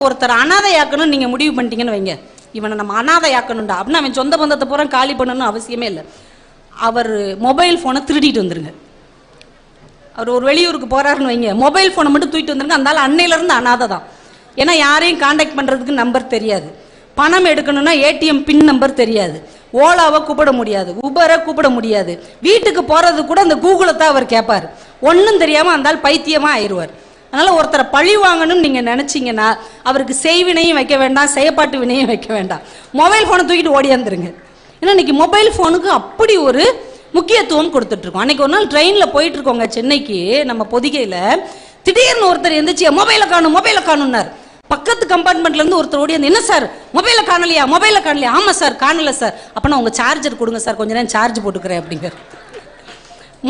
ஒருத்தர் அனாதையாக்கணும்னு நீங்க முடிவு பண்ணிட்டீங்கன்னு வைங்க, இவனை நம்ம அனாதையாக்கணும்டா அப்படின்னா அவன் சொந்த பந்தத்தை பூரா காலி பண்ணணும்னு அவசியமே இல்லை. அவர் மொபைல் போனை திருடிட்டு வந்துருங்க. அவர் ஒரு வெளியூருக்கு போறாருன்னு வைங்க, மொபைல் போனை மட்டும் தூக்கிட்டு வந்துருங்க. அந்த அன்னையில இருந்து அனாதை தான். ஏன்னா யாரையும் கான்டாக்ட் பண்றதுக்கு நம்பர் தெரியாது, பணம் எடுக்கணும்னா ஏடிஎம் பின் நம்பர் தெரியாது, ஓலாவை கூப்பிட முடியாது, உபரை கூப்பிட முடியாது, வீட்டுக்கு போறது கூட அந்த கூகுளை தான் அவர் கேட்பார். ஒன்றும் தெரியாம அந்த பைத்தியமா ஆயிடுவார். அதனால ஒருத்தரை பழி வாங்கணும்னு நீங்க நினைச்சீங்கன்னா அவருக்கு செய்வினையும் வைக்க வேண்டாம், செயற்பாட்டு வினையும் வைக்க வேண்டாம், மொபைல் போனை தூக்கிட்டு ஓடியாந்துருங்க. ஏன்னா இன்னைக்கு மொபைல் போனுக்கு அப்படி ஒரு முக்கியத்துவம் கொடுத்துட்டு இருக்கோம். அன்னைக்கு ஒரு நாள் ட்ரெயின்ல போயிட்டு இருக்கோங்க சென்னைக்கு, நம்ம பொதிகையில திடீர்னு ஒருத்தர் எந்திரிச்சு மொபைலை காணும்னார். பக்கத்து கம்பார்ட்மெண்ட்ல இருந்து ஒருத்தர் ஓடி என்ன சார் மொபைலை காணலையா, மொபைலை காணலையா? ஆமா சார் காணல சார். அப்பனா உங்க சார்ஜர் கொடுங்க சார், கொஞ்ச நேரம் சார்ஜ் போட்டுக்கிறேன் அப்படிங்கிற.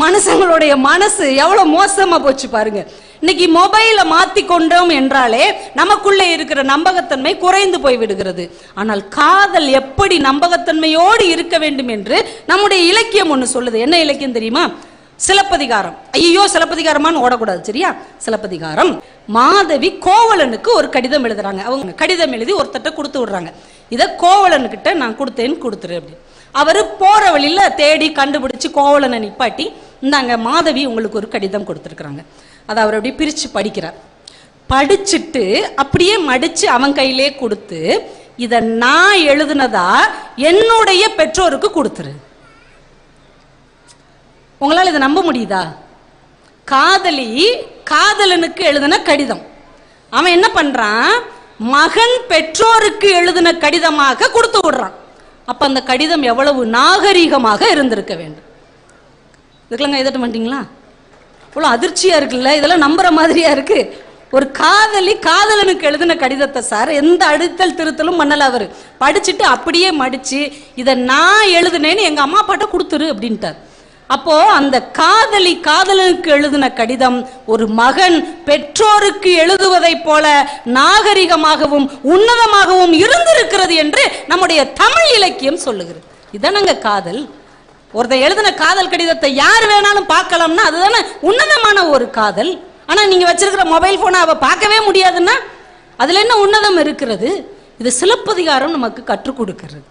மனுஷங்களுடைய மனசு எவ்வளவு மோசமா போச்சு பாருங்க. இன்னைக்கு மொபைலை மாத்தி கொண்டோம் என்றாலே நமக்குள்ளே இருக்கிற நம்பகத்தன்மை குறைந்து போய் விடுகிறது. ஆனால் காதல் எப்படி நம்பகத்தன்மையோடு இருக்க வேண்டும் என்று நம்முடைய இலக்கியம் ஒண்ணு சொல்லுது. என்ன இலக்கியம் தெரியுமா? சிலப்பதிகாரம். ஐயோ சிலப்பதிகாரமான்னு ஓடக்கூடாது, சரியா? சிலப்பதிகாரம். மாதவி கோவலனுக்கு ஒரு கடிதம் எழுதுறாங்க. அவங்க கடிதம் எழுதி ஒருத்தட்ட கொடுத்து விடுறாங்க. இதை கோவலன்கிட்ட நான் கொடுத்தேன்னு கொடுத்துரு அப்படி. அவரு போற வழியில தேடி கண்டுபிடிச்சு கோவலனை நிப்பாட்டி, இந்தாங்க மாதவி உங்களுக்கு ஒரு கடிதம் கொடுத்துருக்குறாங்க. அதை அவர் அப்படியே பிரிச்சு படிக்கிறார். படிச்சுட்டு அப்படியே மடிச்சு அவன் கையிலே கொடுத்து, இதை நான் எழுதுனதா என்னுடைய பெற்றோருக்கு கொடுத்துரு. உங்களால் இதை நம்ப முடியுதா? காதலி காதலனுக்கு எழுதின கடிதம். அவன் என்ன பண்றான்? மகன் பெற்றோருக்கு எழுதின கடிதமாக கொடுத்து விடுறான். அப்ப அந்த கடிதம் எவ்வளவு நாகரீகமாக இருந்திருக்க வேண்டும். இதுக்கெல்லாம் எதிர்த்து மாட்டீங்களா? இவ்வளோ அதிர்ச்சியா இருக்குல்ல, இதெல்லாம் நம்புற மாதிரியா இருக்கு. ஒரு காதலி காதலனுக்கு எழுதின கடிதத்தை சார் எந்த அடித்தல் திருத்தலும் பண்ணல. அவரு படிச்சுட்டு அப்படியே மடிச்சு இதை நான் எழுதுனேன்னு எங்க அம்மா அப்பாட்ட கொடுத்துரு அப்படின்ட்டார். அப்போ அந்த காதலி காதலனுக்கு எழுதின கடிதம் ஒரு மகன் பெற்றோருக்கு எழுதுவதை போல நாகரிகமாகவும் உன்னதமாகவும் இருந்திருக்கிறது என்று நம்முடைய தமிழ் இலக்கியம் சொல்லுகிறது. இதானங்க காதல். ஒருத்தர் எழுதின காதல் கடிதத்தை யார் வேணாலும் பார்க்கலாம்னா அதுதானே உன்னதமான ஒரு காதல். ஆனா நீங்க வச்சிருக்கிற மொபைல் போனை அவ பார்க்கவே முடியாதுன்னா அதுல என்ன உன்னதம் இருக்கிறது? இது சிலப்பதிகாரம் நமக்கு கற்றுக் கொடுக்கிறது.